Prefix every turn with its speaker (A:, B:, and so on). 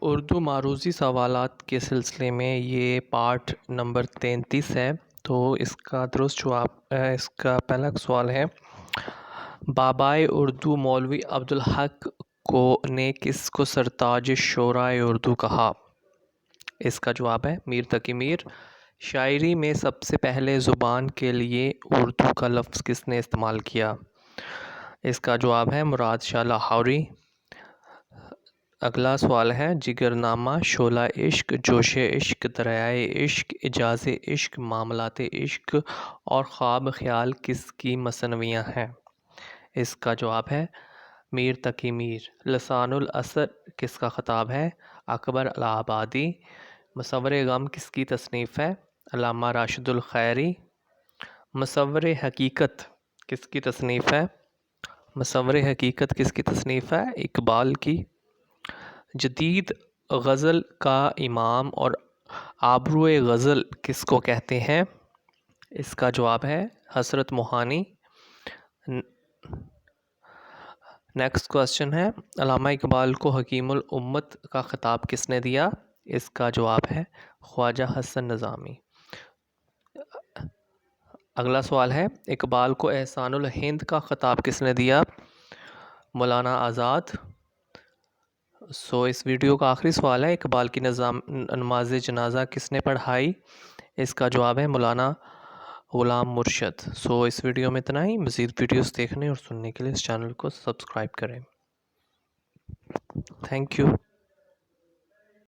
A: اردو معروضی سوالات کے سلسلے میں یہ پارٹ نمبر 33 ہے۔ تو اس کا درست جواب اس کا پہلا سوال ہے، بابائے اردو مولوی عبدالحق نے کس کو سرتاج شعرائے اردو کہا؟ اس کا جواب ہے میر تقی میر۔ شاعری میں سب سے پہلے زبان کے لیے اردو کا لفظ کس نے استعمال کیا؟ اس کا جواب ہے مراد شاہ لاہوری۔ اگلا سوال ہے، جگر نامہ، شعلہ عشق، جوش عشق، دریائے عشق، اعجاز عشق، معاملات عشق اور خواب خیال کس کی مثنویاں ہیں؟ اس کا جواب ہے میر تقی میر۔ لسان الاثر کس کا خطاب ہے؟ اکبر الہ آبادی۔ مصور غم کس کی تصنیف ہے؟ علامہ راشد الخیری۔ مصور حقیقت کس کی تصنیف ہے؟ مصور حقیقت کس کی تصنیف ہے؟ اقبال کی۔ جدید غزل کا امام اور آبرو غزل کس کو کہتے ہیں؟ اس کا جواب ہے حضرت موہانی۔ نیکسٹ کوسچن ہے، علامہ اقبال کو حکیم الامت کا خطاب کس نے دیا؟ اس کا جواب ہے خواجہ حسن نظامی۔ اگلا سوال ہے، اقبال کو احسان الہند کا خطاب کس نے دیا؟ مولانا آزاد۔ اس ویڈیو کا آخری سوال ہے، اقبال کی نماز جنازہ کس نے پڑھائی؟ اس کا جواب ہے مولانا غلام مرشد۔ اس ویڈیو میں اتنا ہی۔ مزید ویڈیوز دیکھنے اور سننے کے لیے اس چینل کو سبسکرائب کریں۔ Thank you.